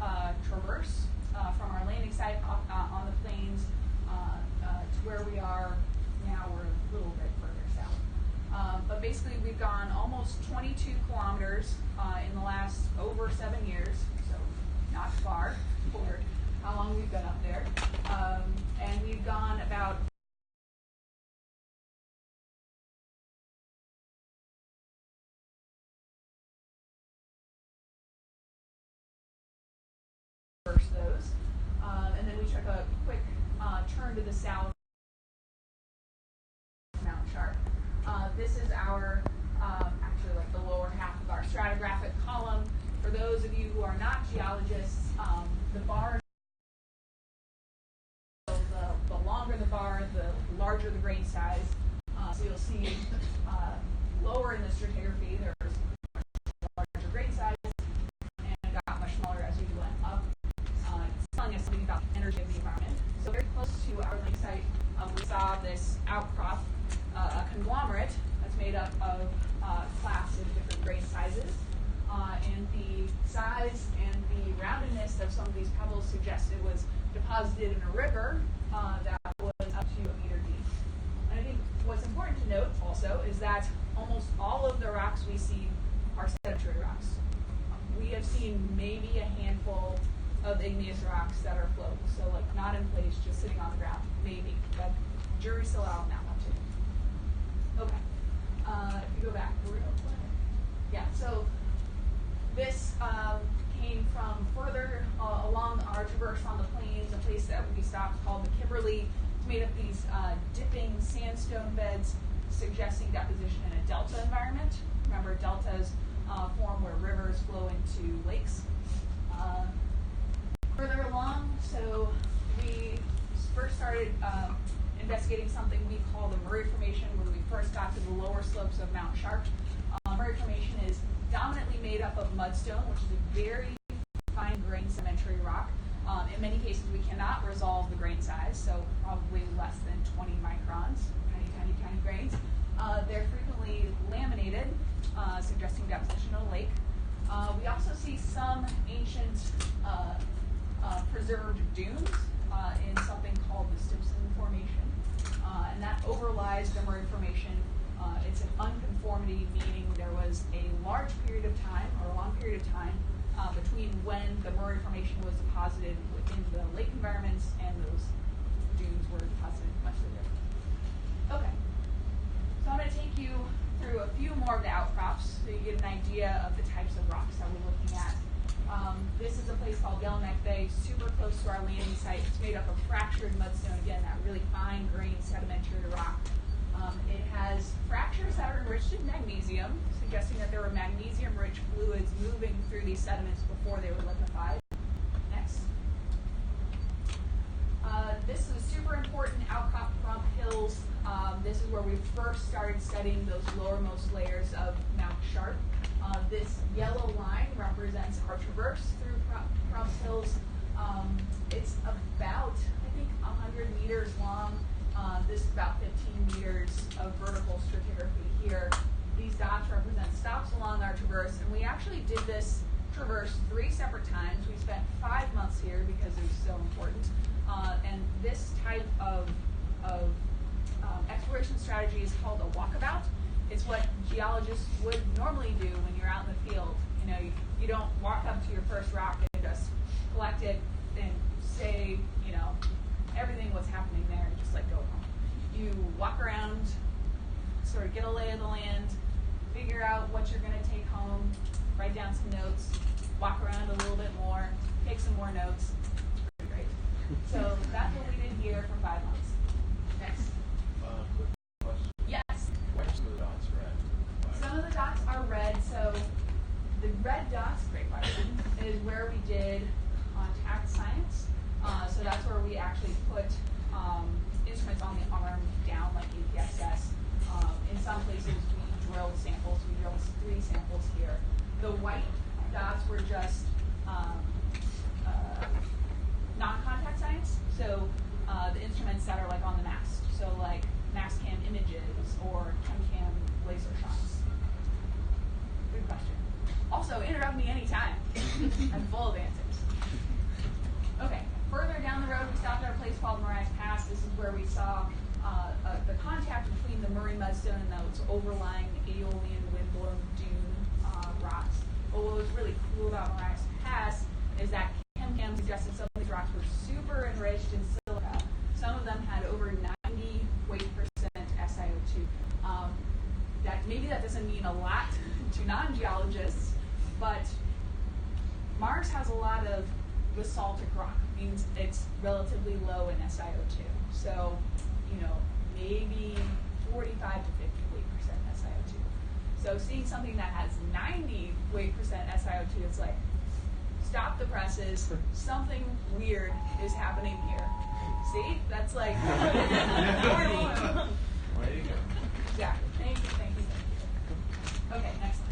traverse from our landing site on the plains to where we are now. We're a little bit further south. But basically, we've gone almost 22 kilometers in the last over 7 years, so not far for how long we've been up there. And we've gone about first those. And then we took a quick turn to the south. Mount Sharp. This is our, actually like the lower half of our stratigraphic column. For those of you who are not geologists, the bar, the longer the bar, the larger the grain size. So you'll see lower in the stratigraphy, there's much larger grain size, and it got much smaller as we went up. It's telling us something about the energy of the environment. So very close to our lake site, we saw this outcrop, a conglomerate that's made up of clasts of different grain sizes. And the size and the roundedness of some of these pebbles suggested was deposited in a river that was up to 1 meter deep. And I think what's important to note also is that almost all of the rocks we see are sedimentary rocks. We have seen maybe a handful of igneous rocks that are floating, so like not in place, just sitting on the ground, maybe. But jury's still out on that one too. Okay, if you go back real quick. Yeah, so this came from further along our traverse on the plains, a place that we stopped called the Kimberley. It's made of these dipping sandstone beds suggesting deposition in a delta environment. Remember, deltas form where rivers flow into lakes. Further along, so we first started investigating something we call the Murray Formation, where we first got to the lower slopes of Mount Sharp. Murray Formation is dominantly made up of mudstone, which is a very fine-grained sedimentary rock. In many cases, we cannot resolve the grain size, so probably less than 20 microns, tiny, tiny, tiny grains. They're frequently laminated, suggesting deposition in a lake. We also see some ancient preserved dunes in something called the Spitsbergen Formation, and that overlies the Murray Formation. It's an unconformity, meaning there was a large period of time, or a long period of time, between when the Murray Formation was deposited within the lake environments and those dunes were deposited much later. Okay. So I'm going to take you through a few more of the outcrops so you get an idea of the types of rocks that we're looking at. This is a place called Mech Bay, super close to our landing site. It's made up of fractured mudstone, again, that really fine-grained sedimentary rock. It has fractures that are enriched in magnesium, suggesting that there were magnesium-rich fluids moving through these sediments before they were liquefied. Next. This is a super important outcrop from hills. This is where we first started studying those lowermost layers of Mount Sharp. This yellow line represents our traverse through Crump Hills. It's about, I think, 100 meters long. This is about 15 meters of vertical stratigraphy here. These dots represent stops along our traverse, and we actually did this traverse 3 separate times. We spent 5 months here because it was so important. And this type of exploration strategy is called a walkabout. It's what geologists would normally do when you're out in the field. You know, you don't walk up to your first rock and just collect it and say, you know, everything what's happening there and just like go home. You walk around, sort of get a lay of the land, figure out what you're going to take home, write down some notes, walk around a little bit more, take some more notes. It's pretty great. So that's what we did here for 5 months. Next. Quick question. Yes. Why are some of the dots red? Some of the dots are red, so the red dots, great question, is where we did contact science. So that's where we actually put instruments on the arm down, like APXS. In some places, we drilled samples. We drilled 3 samples here. The white dots were just non-contact science. So the instruments that are like on the mast. So like mast cam images or chem laser shots. Good question. Also, interrupt me anytime. I'm full of answers. Okay, further down the road, we stopped at a place called Mosaic Pass. This is where we saw the contact between the Murray mudstone and those overlying Aeolian windblown dune rocks. But what was really cool about Mosaic Pass is that ChemCam suggested some of these rocks were super enriched in silica. Some of them had over 90 weight percent SiO2. Maybe that doesn't mean a lot to non-geologists, but Mars has a lot of basaltic rock, means it's relatively low in SiO2. So, you know, maybe 45 to 50 weight percent SiO2. So seeing something that has 90 weight percent SiO2, it's like, stop the presses, something weird is happening here. See? That's like, Way to go. exactly. Thank you. Okay, next slide.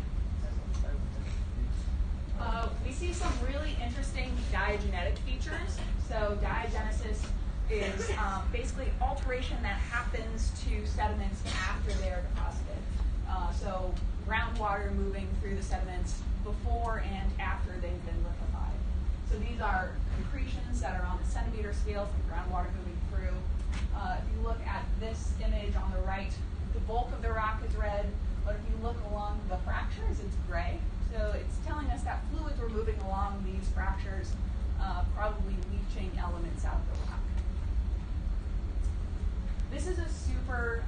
We see some really interesting diagenetic features. So diagenesis is basically alteration that happens to sediments after they're deposited. So groundwater moving through the sediments before and after they've been liquefied. So these are concretions that are on the centimeter scale from groundwater moving through. If you look at this image on the right, the bulk of the rock is red, but if you look along the fractures, it's gray. So it's telling us that fluids were moving along these fractures, probably leaching elements out of the rock. This is a super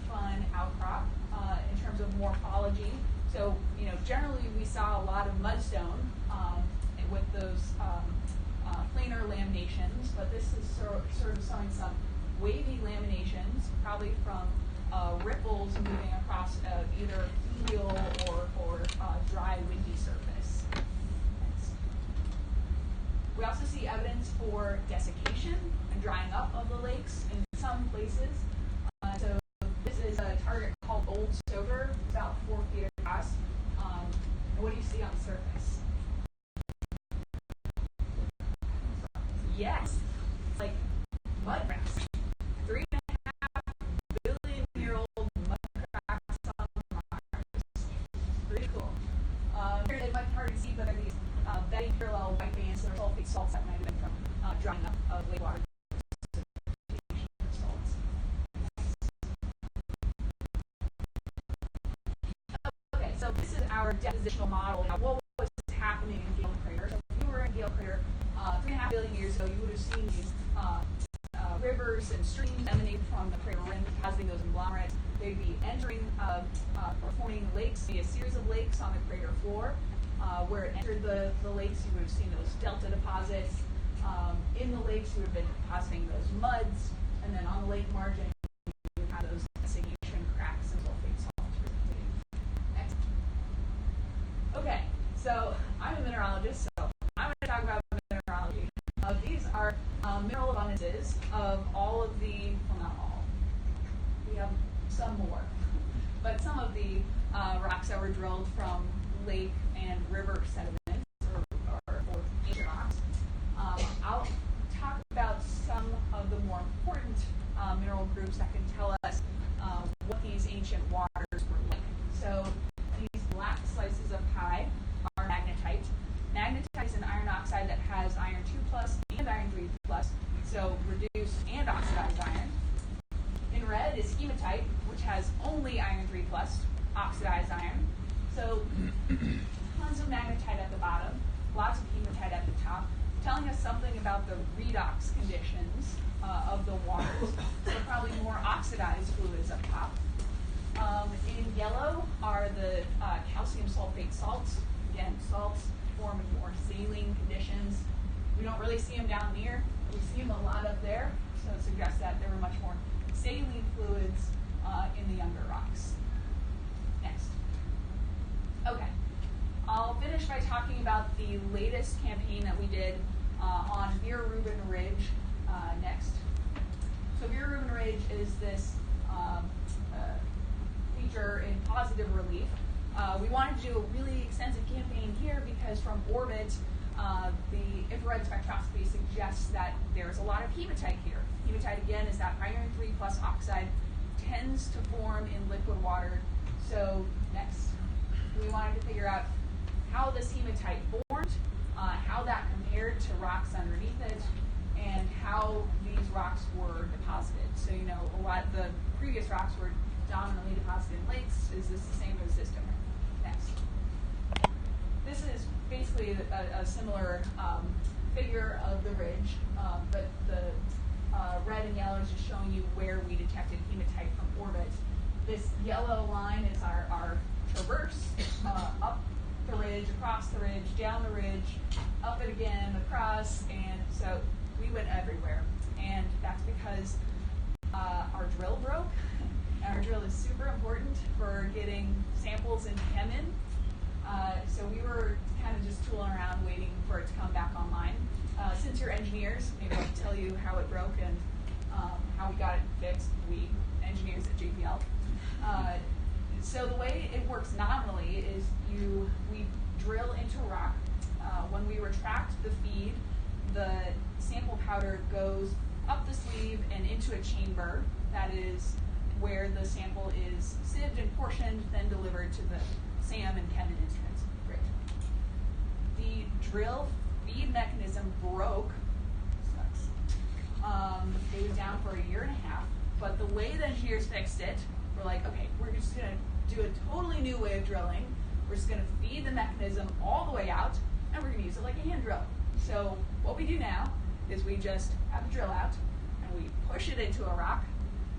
fun outcrop in terms of morphology. So, you know, generally we saw a lot of mudstone with those planar laminations, but this is sort of showing some wavy laminations, probably from ripples moving across either fluvial or dry, windy surface. Next. We also see evidence for desiccation and drying up of the lakes in some places. So this is a target called Old Stover, about 4 feet across. And what do you see on the surface? Yes, like mud cracks. 3.5 billion-year-old mud cracks on Mars. Pretty cool. Here it might be hard to see, but there are these very parallel white bands that are sulfate salts that might have been from drying up of lake water. Okay, so this is our depositional model. Now, what was happening in Gale Crater? So if you were in Gale Crater 3.5 billion years ago, you would have seen these rivers and streams emanate from the crater rim, depositing those conglomerates. They'd be entering, forming lakes, a series of lakes on the crater floor. Where it entered the lakes, you would have seen those delta deposits. In the lakes, you would have been depositing those muds, and then on the lake margin, you would have those designation cracks and sulfate salts precipitating. Next. Okay, so I'm a mineralogist, so I'm going to talk about mineralogy. These are mineral abundances of all of the, well, not all. We have some more, but some of the rocks that were drilled from lake and river sediments or ancient rocks. I'll talk about some of the more important mineral groups that can tell us what these ancient waters were like. So these black slices of pie are magnetite. Magnetite is an iron oxide that has iron 2+ and iron 3+, so reduced and oxidized iron. In red is hematite, which has only iron 3+, oxidized iron. So tons of magnetite at the bottom, lots of hematite at the top, telling us something about the redox conditions of the waters. So probably more oxidized fluids up top. In yellow are the calcium sulfate salts. Again, salts form in more saline conditions. We don't really see them down here. We see them a lot up there, so it suggests that there were much more saline fluids in the younger rocks. Next. Okay, I'll finish by talking about the latest campaign that we did on Reuben Ridge next. So Reuben Ridge is this feature in positive relief. We wanted to do a really extensive campaign here because from orbit, the infrared spectroscopy suggests that there's a lot of hematite here. Hematite, again, is that iron 3+ oxide, tends to form in liquid water. So next, we wanted to figure out how this hematite formed, how that compared to rocks underneath it, and how these rocks were deposited. So, you know, a lot of the previous rocks were dominantly deposited in lakes. Is this the same or is this different? Next. This is basically a similar figure of the ridge, but the red and yellow is just showing you where we detected hematite from orbit. This yellow line is our traverse up the ridge, across the ridge, down the ridge, up it again, across, and so we went everywhere. And that's because our drill broke, and our drill is super important for getting samples into Chemin. So we were kind of just tooling around waiting for it to come back online. Since you're engineers, maybe I'll tell you how it broke and how we got it fixed. We engineers at JPL. So the way it works nominally is we drill into rock. When we retract the feed, the sample powder goes up the sleeve and into a chamber. That is where the sample is sieved and portioned, then delivered to the SAM and Chemin instruments. Great. The drill feed mechanism broke. Sucks. It was down for 1.5 years, but the way the engineers fixed it, we're like, okay, we're just going to do a totally new way of drilling. We're just going to feed the mechanism all the way out, and we're going to use it like a hand drill. So what we do now is we just have a drill out, and we push it into a rock,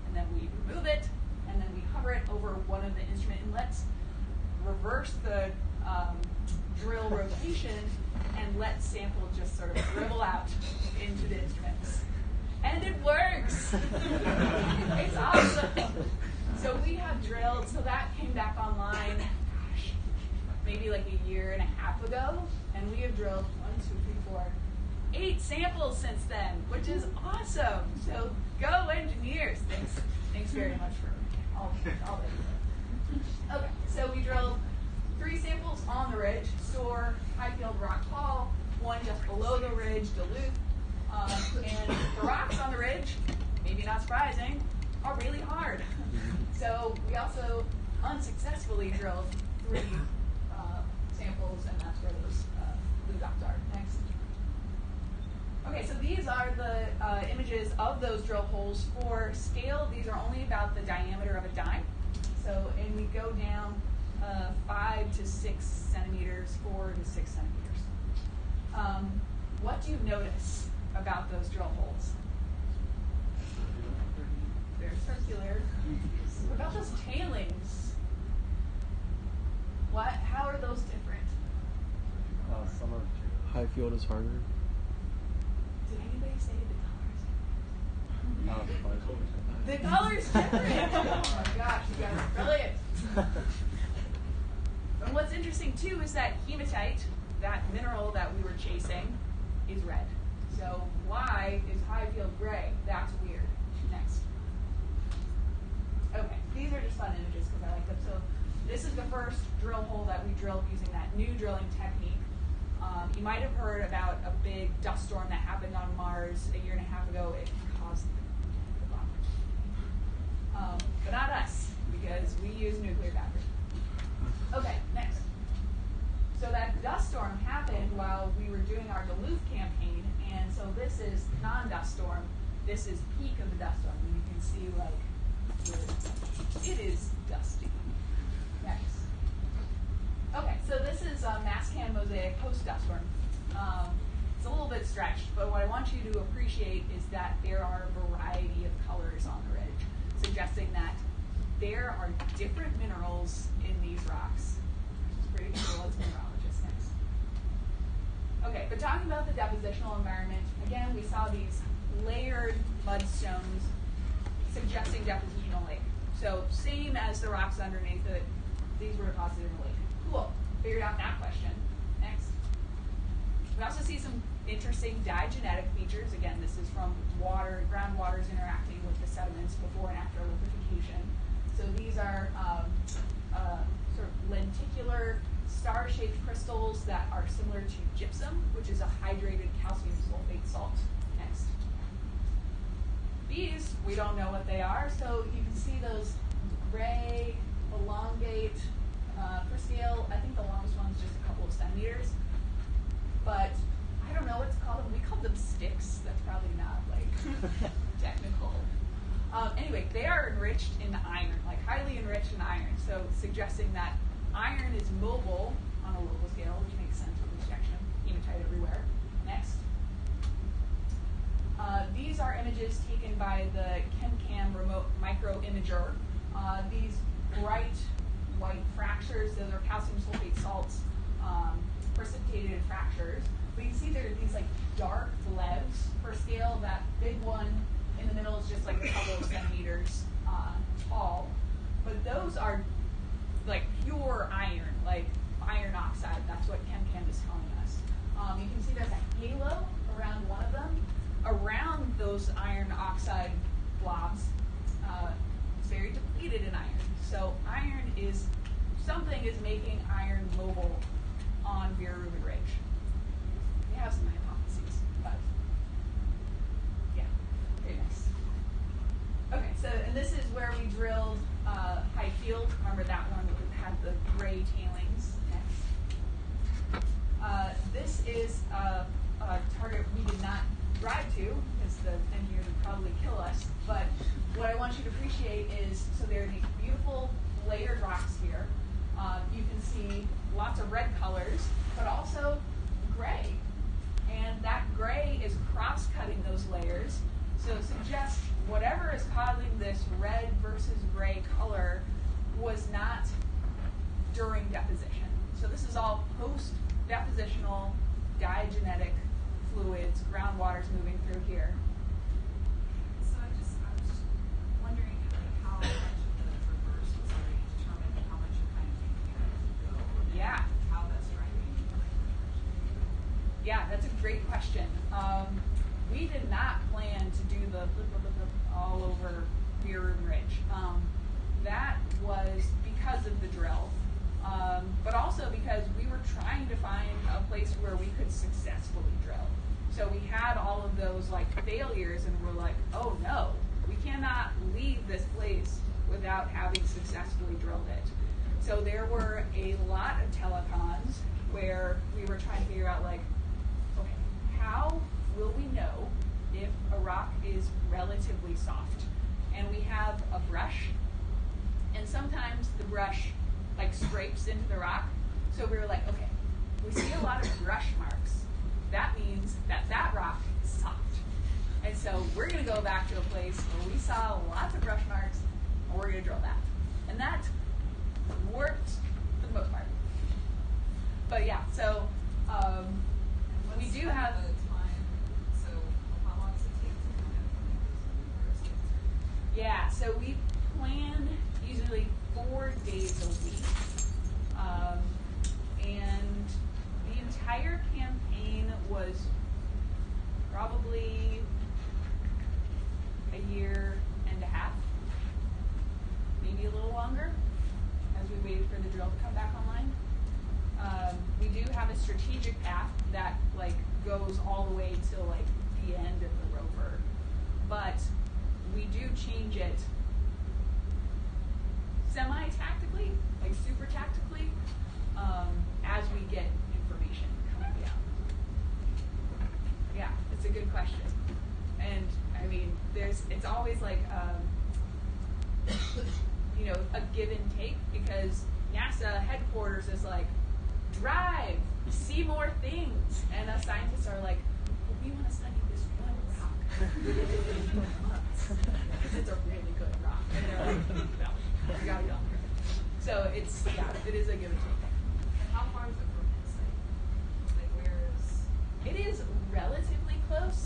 and then we remove it, and then we hover it over one of the instrument inlets, reverse the drill rotation, and let sample just sort of dribble out into the instruments. And it works! It's awesome! So we have drilled, so that came back online, gosh, maybe like 1.5 years ago, and we have drilled 8 samples since then, which is awesome. So go engineers! Thanks very much for all that. Okay, so we drilled 3 samples on the ridge, Soar, Highfield, Rock Hall, 1 just below the ridge, Duluth, and the rocks on the ridge, maybe not surprising, are really hard. So we also unsuccessfully drilled 3 samples, and that's where those blue dots are. Next. Okay, so these are the images of those drill holes. For scale, these are only about the diameter of a dime. So, and we go down 5 to 6 centimeters, 4 to 6 centimeters. What do you notice about those drill holes? circular. What about those tailings? How are those different? Some are High field is harder. Did anybody say the colors? the The color's different. Oh my gosh, you guys are brilliant. And what's interesting too is that hematite, that mineral that we were chasing, is red. So why is high field gray? That's weird. Next. Okay, these are just fun images because I like them. So this is the first drill hole that we drilled using that new drilling technique. You might have heard about a big dust storm that happened on Mars a year and a half ago. It caused the bomb. But not us, because we use nuclear battery. Okay, next. So that dust storm happened while we were doing our Duluth campaign, and so this is non-dust storm. This is peak of the dust storm, and you can see it is dusty. Next. Okay, so this is Mascan Mosaic post-dust storm. It's a little bit stretched, but what I want you to appreciate is that there are a variety of colors on the ridge, suggesting that there are different minerals in these rocks, which is pretty cool as mineralogists. Next. Okay, but talking about the depositional environment, again, we saw these layered mudstones suggesting depositional lake. So same as the rocks underneath it, these were deposited in the lake. Cool, figured out that question. Next. We also see some interesting diagenetic features. Again, this is from groundwaters interacting with the sediments before and after liquefaction. So these are sort of lenticular star-shaped crystals that are similar to gypsum, which is a hydrated calcium sulfate salt. Next. These, we don't know what they are, so you can see those gray, elongate, for scale, I think the longest one's just a couple of centimeters. But I don't know what to call them. We call them sticks. That's probably not like technical. Anyway, they are enriched in iron, like highly enriched in iron. So suggesting that iron is mobile on a local scale, which makes sense with rejection, hematite everywhere. Next. These are images taken by the ChemCam remote micro imager. These bright white fractures, those are calcium sulfate salts, precipitated fractures. But you can see there are these like dark blebs for scale. That big one in the middle is just like a couple of centimeters tall. But those are like pure iron, like iron oxide. That's what ChemCam is telling us. You can see there's a halo around one of them. Around those iron oxide blobs, it's very depleted in iron. So iron is, something is making iron mobile on Reuben Ridge. We have some hypotheses, but yeah, very nice. Okay, so, and this is where we drilled high field. Remember that one that had the gray tailings. Next. This is a target we did not drive to, because the engineers would probably kill us, but what I want you to appreciate is, so there are these beautiful layered rocks here. You can see lots of red colors, but also gray. And that gray is cross-cutting those layers, so it suggests whatever is causing this red versus gray color was not during deposition. So this is all post-depositional diagenetic fluids, groundwaters moving through here. So I was wondering how much of the reverse was already determined and how much you're kind of thinking of go. Yeah. How that's driving. Yeah, that's a great question. We did not plan to do the all over Reuben Ridge. That was because of the drill, but also because we were trying to find a place where we could successfully drill. So we had all of those like failures, and we're like, oh no, we cannot leave this place without having successfully drilled it. So there were a lot of telecons where we were trying to figure out like, okay, how will we know if a rock is relatively soft? And we have a brush, and sometimes the brush like scrapes into the rock. So we were like, okay, we see a lot of brush marks. That means that that rock is soft. And so we're going to go back to a place where we saw lots of brush marks, and we're going to drill that. And that worked for the most part. But yeah, so we do have... So how long does it take to kind of make those numbers? Yeah, so we plan usually 4 days a week. And the entire campaign was probably a year and a half, maybe a little longer, as we waited for the drill to come back online. We do have a strategic path that goes all the way to the end of the rover, but we do change it semi-tactically, super tactically, as we get information coming down. Yeah, it's a good question. And I mean, it's always a give and take, because NASA headquarters is drive, see more things. And us scientists are well, we want to study this one rock. Because it's a really good rock. And they're no, we gotta go. So it is a give and take. And how far is it from Insight? Where is... It is relatively close.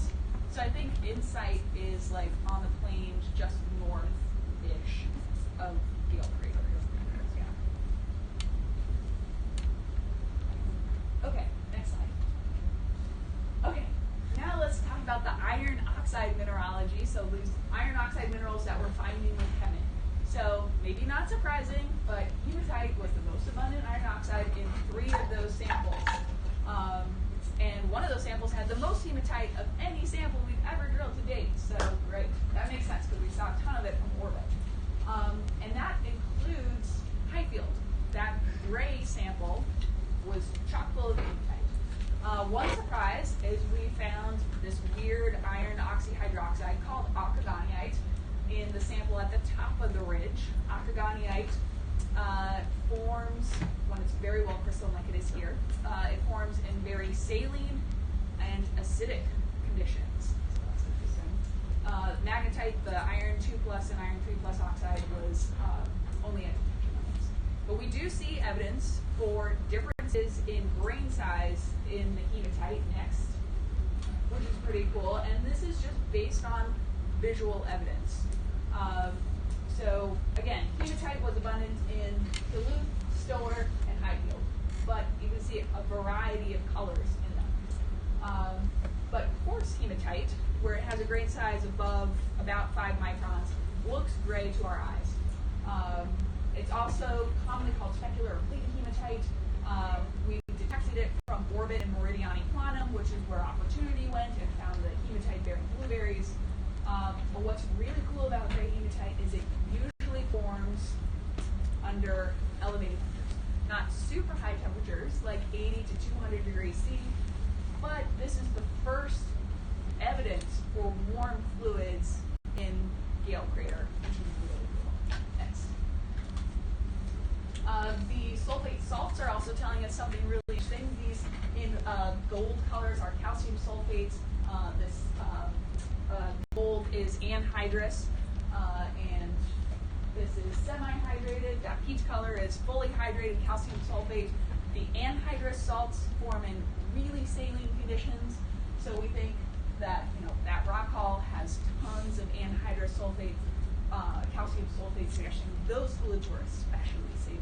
So I think Insight is on the plains just north-ish of Gale Crater. Yeah. Okay, next slide. Okay, now let's talk about the iron oxide mineralogy. So these iron oxide minerals that we're finding with Kemet. So maybe not surprising, but hematite was the most abundant iron oxide in 3 of those samples. And one of those samples had the most hematite of any sample we've ever drilled to date. So great. That makes sense because we saw a ton of it from orbit. And that includes Highfield. That gray sample was chock full of hematite. One surprise is we found this weird iron oxyhydroxide called octagonite in the sample at the top of the ridge. Octagonite forms when it's very well crystalline like it is here. It forms in very saline and acidic conditions. So that's interesting. Magnetite, the iron 2+ and iron 3+ oxide was only at detection limits. But we do see evidence for differences in grain size in the hematite next, which is pretty cool. And this is just based on visual evidence. So again, hematite was abundant in Duluth, Stower, and Highfield, but you can see a variety of colors in them. But coarse hematite, where it has a grain size above about 5 microns, looks gray to our eyes. It's also commonly called specular or pleated hematite. We detected it from orbit and Meridiani Quantum, which is where Opportunity went and found the hematite-bearing blueberries. But what's really cool about gray hematite is it usually forms under elevated temperatures. Not super high temperatures, like 80 to 200 degrees C, but this is the first evidence for warm fluids in Gale Crater, which is really cool. Next. The sulfate salts are also telling us something really interesting. These in gold colors are calcium sulfates. This gold is anhydrous, and this is semi-hydrated. That peach color is fully hydrated calcium sulfate. The anhydrous salts form in really saline conditions, so we think that that rock hall has tons of anhydrous sulfate, calcium sulfate, suggesting those fluids were especially saline.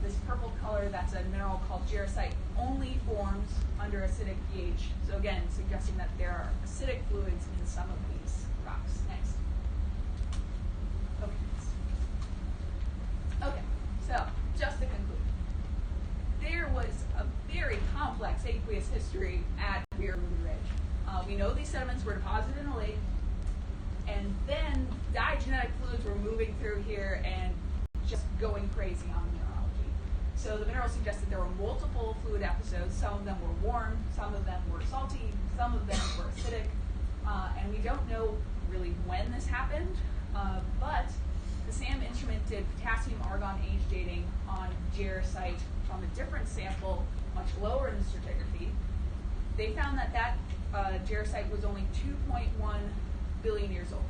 This purple color, that's a mineral called jarosite, only forms under acidic pH. So again, suggesting that there are acidic fluids in some of these rocks. Next. Okay, so just to conclude, there was a very complex aqueous history at Reuben Ridge. We know these sediments were deposited in a lake, and then diagenetic fluids were moving through here and just going crazy on mineralogy. So the minerals suggested there were multiple fluid episodes. Some of them were warm, some of them were salty, some of them were acidic, and we don't know really when this happened, but the SAM instrument did potassium-argon age dating on jarosite from a different sample, much lower in the stratigraphy, they found that jarosite was only 2.1 billion years old.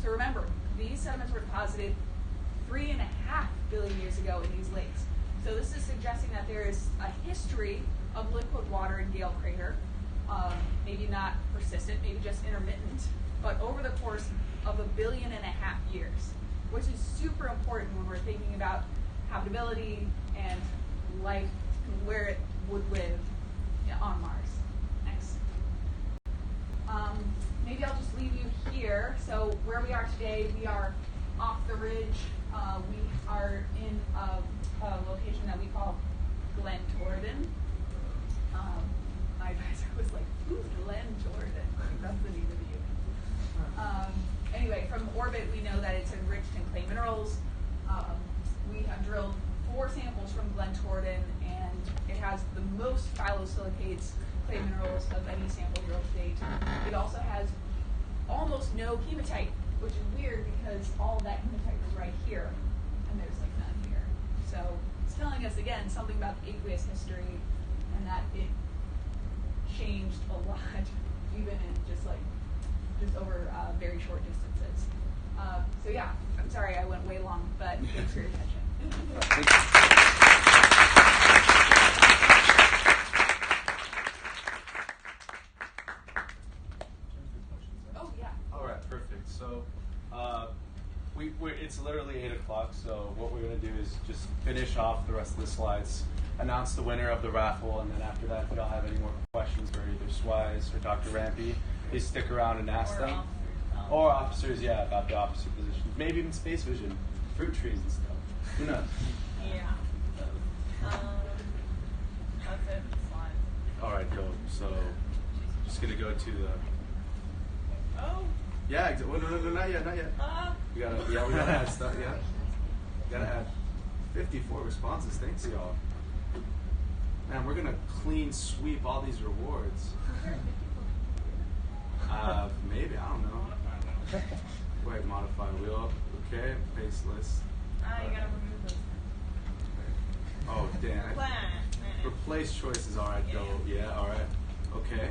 So remember, these sediments were deposited 3.5 billion years ago in these lakes. So this is suggesting that there is a history of liquid water in Gale Crater, maybe not persistent, maybe just intermittent, but over the course of 1.5 billion years, which is super important when we're thinking about habitability and life and where it would live on Mars. Next. Maybe I'll just leave you here. So where we are today, we are off the ridge. We are in a location that we call Glen Torridon. My advisor was like, who's Glen Torridon? That's the name of the unit. Anyway, from orbit, we know that it's enriched in clay minerals. We have drilled 4 samples from Glen Torridon, and it has the most phyllosilicates, clay minerals, of any sample drilled to date. It also has almost no hematite, which is weird because all of that hematite was right here, and there's like none here. So it's telling us again something about the aqueous history, and that it changed a lot, even in just over very short distances. So yeah, I'm sorry I went way long, but thanks for your attention. Oh yeah. All right, perfect. So it's literally 8 o'clock, so what we're going to do is just finish off the rest of the slides, announce the winner of the raffle, and then after that, if y'all have any more questions for either Swise or Dr. Rampy, please stick around and ask them. Or officers, yeah, about the officer positions. Maybe even space vision, fruit trees and stuff. Who knows? Yeah. That's it. Slide. All right, dope. So just going to go to the... Oh. Yeah, well, no, not yet. We gotta add stuff, yeah. Gotta add 54 responses. Thanks, y'all. Man, we're gonna clean sweep all these rewards. Maybe, I don't know. Wait, modify wheel. Okay, paste list. You gotta remove those. Oh, damn. Replace choices. All right, go. Yeah, all right. Okay.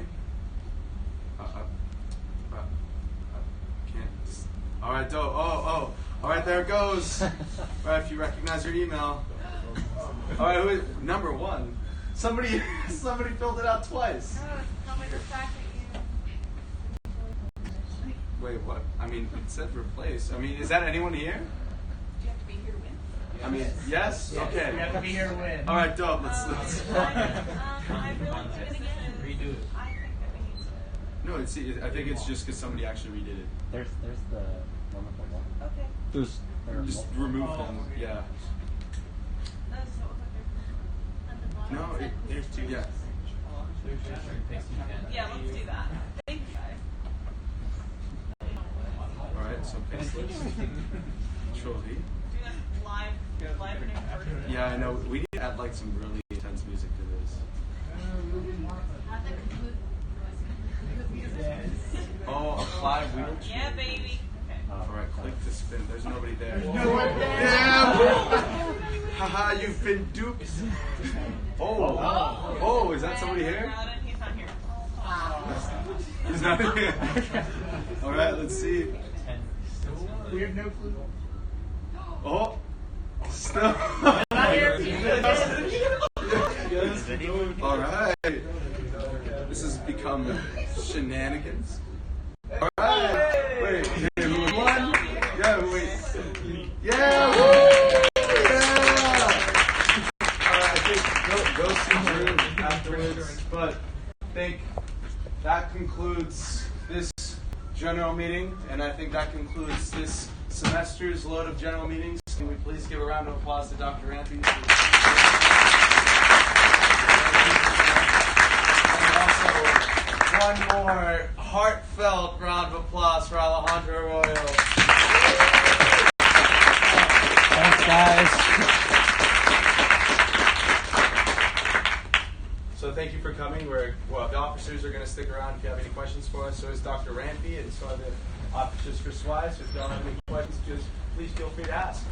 Can't. All right, dope. Oh. All right, there it goes. All right, if you recognize your email. All right, who is number 1? Somebody filled it out twice. Wait, what? I mean, it said replace. I mean, is that anyone here? Do you have to be here to win? I mean, yes? Okay. You have to be here to win. All right, dope. Let's. I really Redo it. I think that we need to. No, I think it's just because somebody actually redid it. There's the one with the one. Okay. There's Just remove them. Yeah. That's so at the bottom. No, There's 2. yeah. Yeah, let's do that. Thank you. All right, so paste list. Control V. Do that live and in person. Yeah, I know. We need to add like some really intense music to this. Oh, apply wheel. Yeah, baby. Okay. All right, click to spin. There's nobody there. No one there. Damn! Haha, you've been duped. Oh, is that somebody here? He's not here. He's not here. All right, let's see. We have no clue. Oh, still. All right. This has become shenanigans. All right. Wait, who won? Yeah, wait. Yeah. Woo! Yeah. All right, I think go see Drew afterwards. But I think that concludes this general meeting, and I think that concludes this semester's load of general meetings. Can we please give a round of applause to Dr. Rampy? And also, one more heartfelt round of applause for Alejandro Arroyo. Thanks, guys. So thank you for coming. The officers are going to stick around if you have any questions for us. So is Dr. Rampy, and so are the officers for SWISE. So if you don't have any questions, just please feel free to ask.